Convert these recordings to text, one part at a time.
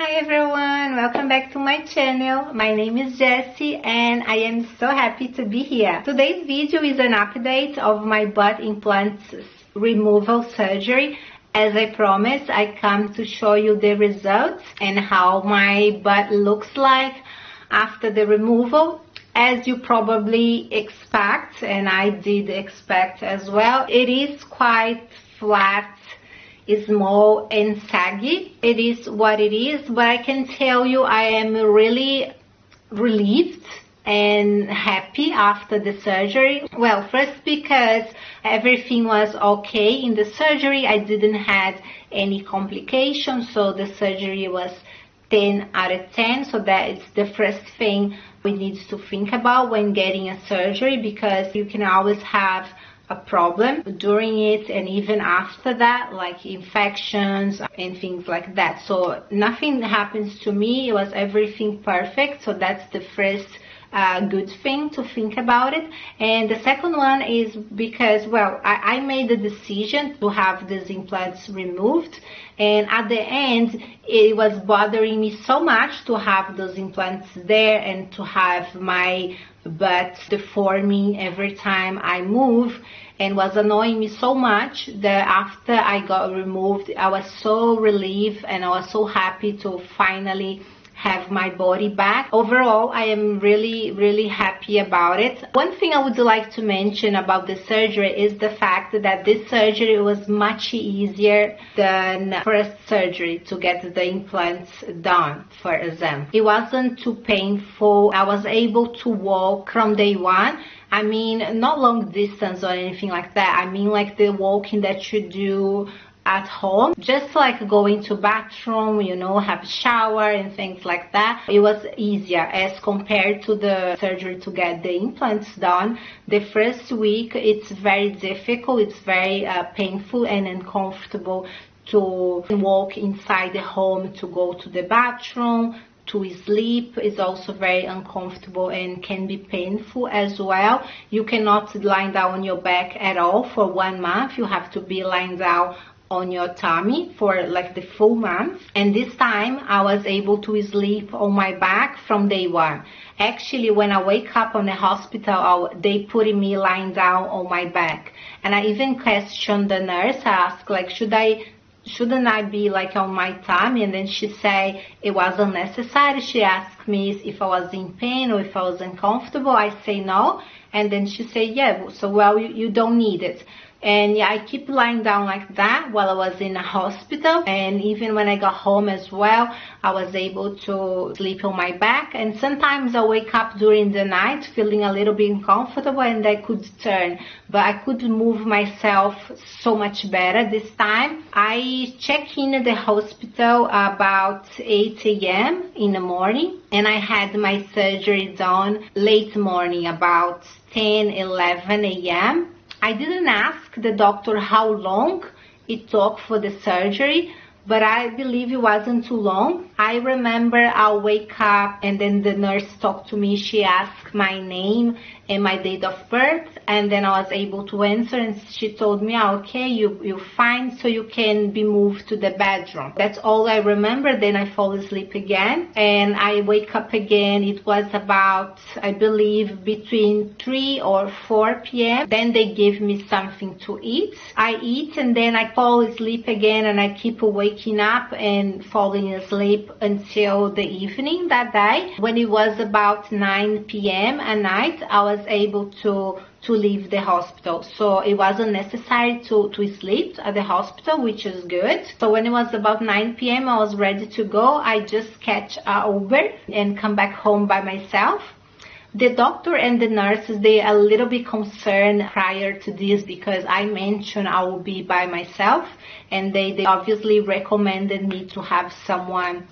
Hi everyone, welcome back to my channel. My name is Jessie and I am so happy to be here. Today's video is an update of my butt implants removal surgery. As I promised, I come to show you the results and how my butt looks like after the removal. As you probably expect, and I did expect as well, it is quite flat, small and saggy. It is what it is, but I can tell you I am really relieved and happy after the surgery. Well, first because everything was okay in the surgery. I didn't have any complications, so the surgery was 10 out of 10. So that is the first thing we need to think about when getting a surgery, because you can always have a problem during it and even after that, like infections and things like that. So nothing happens to me. It was everything perfect. So that's the first good thing to think about it. And the second one is because, well, I made the decision to have these implants removed, and at the end it was bothering me so much to have those implants there and to have my butt deforming every time I move, and was annoying me so much that after I got removed I was so relieved and I was so happy to finally have my body back. Overall, I am really happy about it. One thing I would like to mention about the surgery is the fact that this surgery was much easier than first surgery to get the implants done, for example. It wasn't too painful. I was able to walk from day one. I mean, not long distance or anything like that. I mean like the walking that you do at home, just like going to bathroom, you know, have a shower and things like that. It was easier as compared to the surgery to get the implants done. The first week it's very difficult, it's very painful and uncomfortable to walk inside the home, to go to the bathroom, to sleep is also very uncomfortable and can be painful as well. You cannot lie down on your back at all for 1 month. You have to be lying down on your tummy for like the full month. And this time I was able to sleep on my back from day one. Actually, when I wake up on the hospital, they put me lying down on my back, and I even questioned the nurse. I asked, like, shouldn't I be like on my tummy? And then she said it wasn't necessary. She asked me if I was in pain or if I was uncomfortable. I say no, and then she said, yeah, so well, you don't need it. And yeah, I keep lying down like that while I was in a hospital, and even when I got home as well, I was able to sleep on my back. And sometimes I wake up during the night feeling a little bit uncomfortable and I could turn, but I could move myself so much better this time. I check in at the hospital about 8 a.m. in the morning, and I had my surgery done late morning, about 10-11 a.m. I didn't ask the doctor how long it took for the surgery, but I believe it wasn't too long. I remember I'll wake up and then the nurse talked to me. She asked my name and my date of birth, and then I was able to answer, and she told me, okay, you're fine, so you can be moved to the bedroom. That's all I remember. Then I fall asleep again and I wake up again. It was about, I believe, between 3 or 4 p.m. Then they give me something to eat. I eat and then I fall asleep again, and I keep waking up and falling asleep until the evening that day. When it was about 9 p.m. at night, I was able to leave the hospital, so it wasn't necessary to sleep at the hospital, which is good. So when it was about 9 p.m. I was ready to go. I just catch a Uber and come back home by myself. The doctor and the nurses, they are a little bit concerned prior to this because I mentioned I will be by myself, and they obviously recommended me to have someone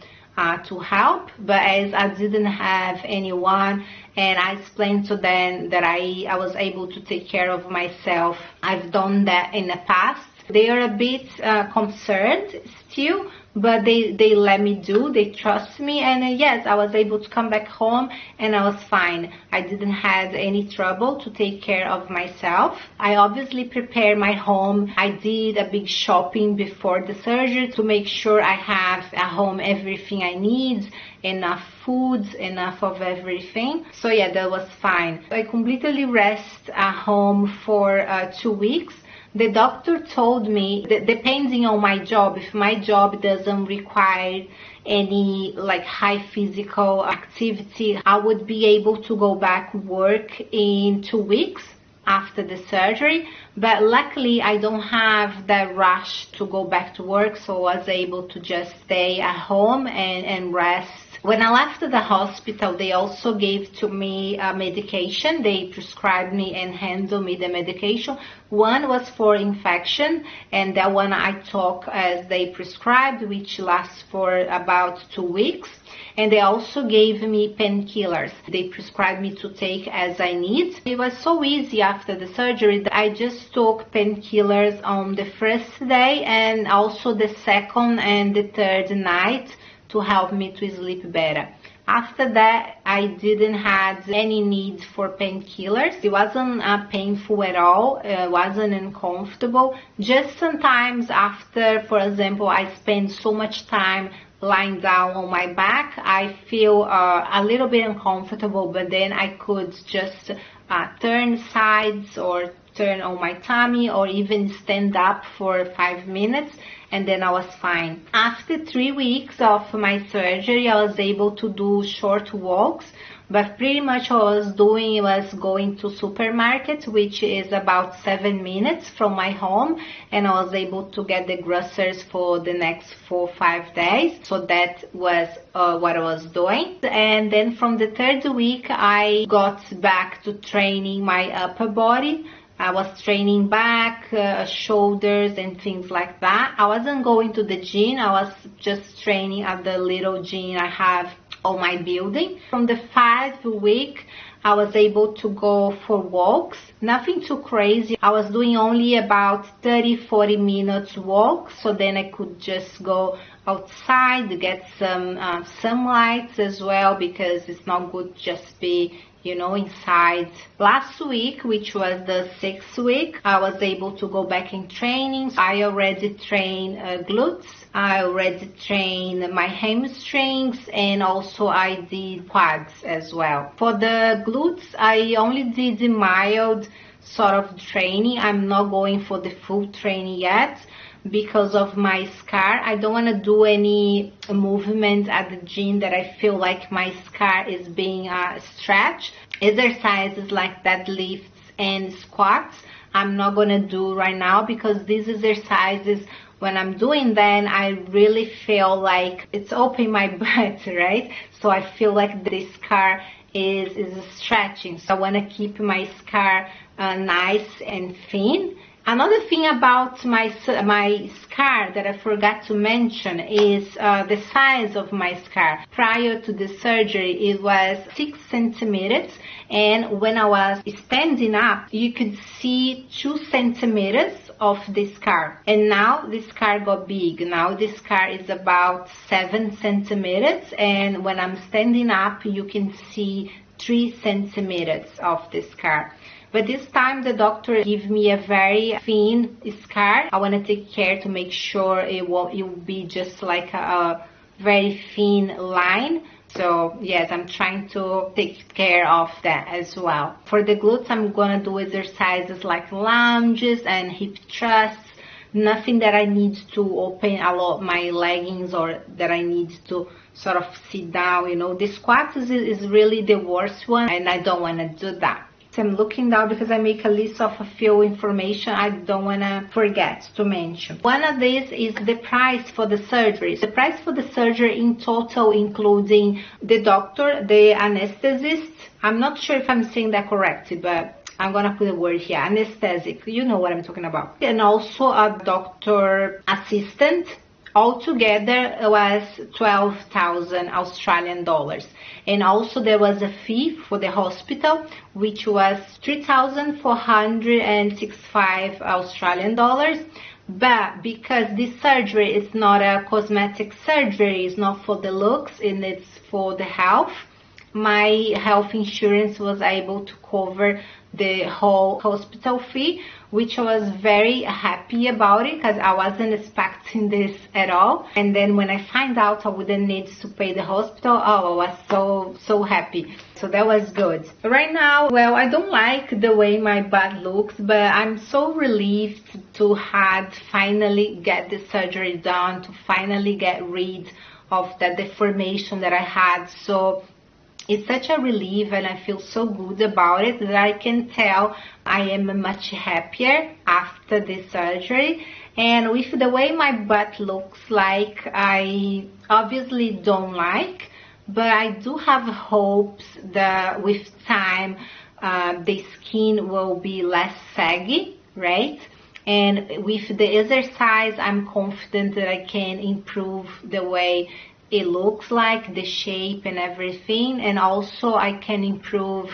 to help. But as I didn't have anyone, and I explained to them that I was able to take care of myself, I've done that in the past. They are a bit concerned still, but they let me do, they trust me, and yes, I was able to come back home and I was fine. I didn't have any trouble to take care of myself. I obviously prepared my home. I did a big shopping before the surgery to make sure I have at home everything I need, enough foods, enough of everything. So yeah, that was fine. I completely rest at home for 2 weeks. The doctor told me that depending on my job, if my job doesn't require any like high physical activity, I would be able to go back work in 2 weeks after the surgery. But luckily I don't have that rush to go back to work, so I was able to just stay at home and rest. When I left the hospital, they also gave to me medication. They prescribed me and handed me the medication. One was for infection, and that one I took as they prescribed, which lasts for about 2 weeks. And they also gave me painkillers. They prescribed me to take as I need. It was so easy after the surgery that I just took painkillers on the first day and also the second and the third night to help me to sleep better. After that, I didn't have any need for painkillers. It wasn't painful at all. It wasn't uncomfortable. Just sometimes after, for example, I spend so much time lying down on my back, I feel a little bit uncomfortable, but then I could just turn sides or turn on my tummy or even stand up for 5 minutes, and then I was fine. After 3 weeks of my surgery, I was able to do short walks, but pretty much all I was doing was going to supermarket, which is about 7 minutes from my home, and I was able to get the groceries for the next 4 or 5 days. So that was what I was doing. And then from the third week, I got back to training my upper body. I was training back, shoulders and things like that. I wasn't going to the gym. I was just training at the little gym I have on my building. From the 5th week, I was able to go for walks. Nothing too crazy. I was doing only about 30-40 minutes walk, so then I could just go outside to get some sunlight as well, because it's not good just be inside. Last week, which was the 6th week, I was able to go back in training. I already trained glutes. I already trained my hamstrings, and also I did quads as well. For the glutes, I only did the mild sort of training. I'm not going for the full training yet because of my scar. I don't want to do any movement at the gym that I feel like my scar is being stretched. Exercises like deadlifts and squats, I'm not going to do right now, because these exercises, when I'm doing them, I really feel like it's opening my butt, right? So I feel like the scar is stretching. So I want to keep my scar nice and thin. Another thing about my scar that I forgot to mention is the size of my scar. Prior to the surgery, it was 6 centimeters, and when I was standing up, you could see 2 centimeters of the scar. And now the scar got big. Now the scar is about 7 centimeters, and when I'm standing up, you can see 3 centimeters of the scar. But this time the doctor gave me a very thin scar. I want to take care to make sure it will be just like a very thin line. So yes, I'm trying to take care of that as well. For the glutes, I'm going to do exercises like lunges and hip thrusts. Nothing that I need to open a lot my leggings or that I need to sort of sit down. The squats is really the worst one, and I don't want to do that. I'm looking down because I make a list of a few information I don't want to forget to mention. One of these is the price for the surgery. The price for the surgery in total, including the doctor, the anesthetist. I'm not sure if I'm saying that correctly, but I'm gonna put a word here, anesthetic. You know what I'm talking about. And also a doctor assistant. Altogether, it was 12,000 Australian dollars. And also there was a fee for the hospital, which was 3,465 Australian dollars. But because this surgery is not a cosmetic surgery, it's not for the looks, and it's for the health, my health insurance was able to cover the whole hospital fee, which I was very happy about it because I wasn't expecting this at all. And then when I find out I wouldn't need to pay the hospital, oh, I was so happy. So that was good. Right now, well, I don't like the way my butt looks, but I'm so relieved to have finally get the surgery done, to finally get rid of that deformation that I had. So it's such a relief, and I feel so good about it that I can tell I am much happier after the surgery. And with the way my butt looks like, I obviously don't like, but I do have hopes that with time the skin will be less saggy, right? And with the exercise, I'm confident that I can improve the way it looks like, the shape and everything. And also I can improve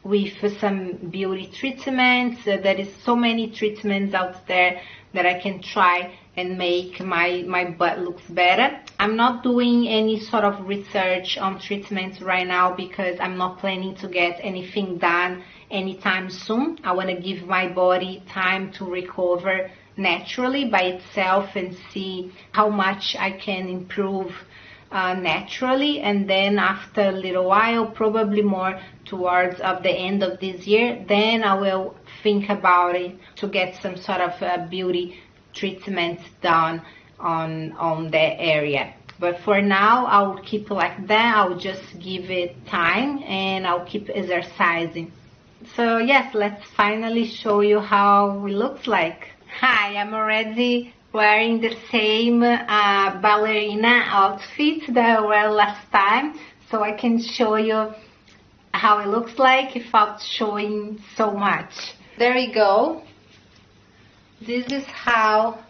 with some beauty treatments. There is so many treatments out there that I can try and make my butt looks better. I'm not doing any sort of research on treatments right now because I'm not planning to get anything done anytime soon. I want to give my body time to recover naturally by itself and see how much I can improve naturally. And then after a little while, probably more towards the end of this year, then I will think about it to get some sort of beauty treatment done on that area. But for now, I'll keep like that. I'll just give it time and I'll keep exercising. So yes, let's finally show you how it looks like. Hi, I'm already wearing the same ballerina outfit that I wore last time, so I can show you how it looks like without showing so much. There we go. This is how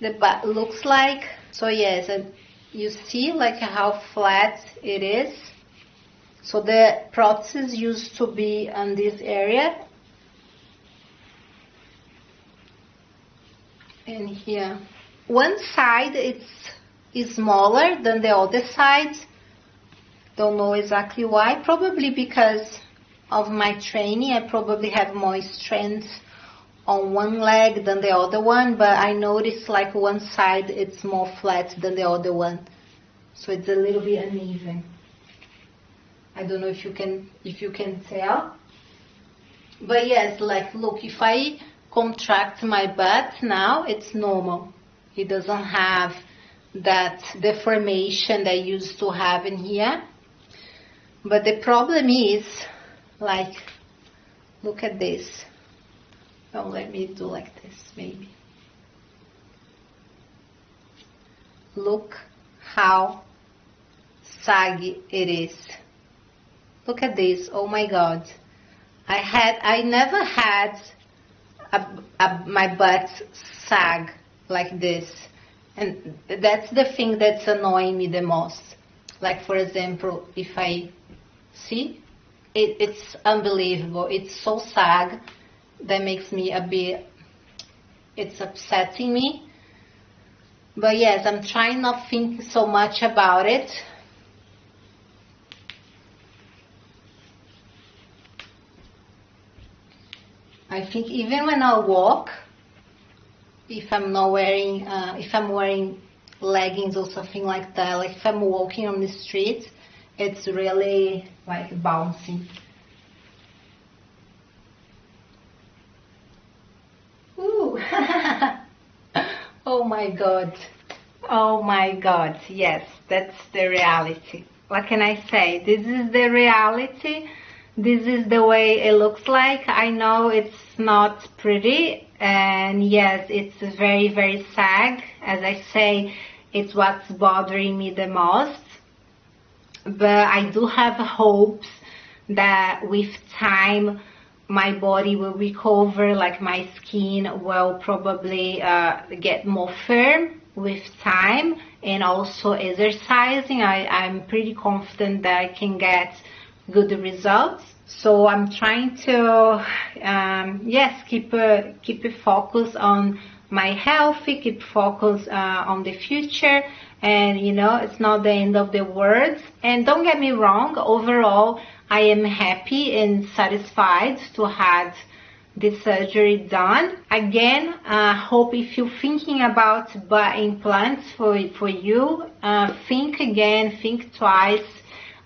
the butt looks like. So yes, you see like how flat it is. So the próthesis used to be on this area. And here, one side is smaller than the other side. Don't know exactly why. Probably because of my training. I probably have more strength on one leg than the other one. But I noticed like one side it's more flat than the other one. So it's a little bit uneven. I don't know if you can tell. But yes, like look, if I contract my butt now, it's normal. It doesn't have that deformation that I used to have in here. But the problem is, like, look at this. Oh, let me do like this, maybe. Look how saggy it is. Look at this. Oh my God. I never had my butt sag like this, and that's the thing that's annoying me the most. Like for example, if I see it's unbelievable, it's so sag that makes me a bit, it's upsetting me. But yes, I'm trying not to think so much about it. I think even when I walk, if I'm not wearing, if I'm wearing leggings or something like that, like if I'm walking on the street, it's really like bouncing. Ooh. Oh my God. Oh my God. Yes, that's the reality. What can I say? This is the reality. This is the way it looks like. I know it's not pretty, and yes, it's very, very sag. As I say, it's what's bothering me the most. But I do have hopes that with time my body will recover, like my skin will probably get more firm with time, and also exercising. I'm pretty confident that I can get good results. So I'm trying to yes, keep a focus on my health, keep focus on the future, and you know, it's not the end of the world. And don't get me wrong, overall I am happy and satisfied to have the surgery done. Again, hope if you're thinking about butt implants for you, think again, think twice.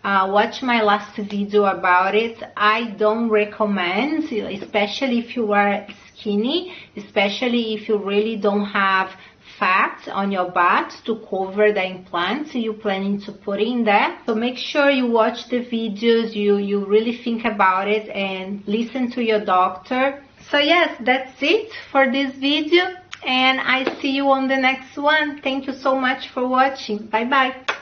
Watch my last video about it. I don't recommend, especially if you are skinny, especially if you really don't have fat on your butt to cover the implants you're planning to put in there. So make sure you watch the videos, you really think about it and listen to your doctor. So yes, that's it for this video, and I see you on the next one. Thank you so much for watching. Bye bye.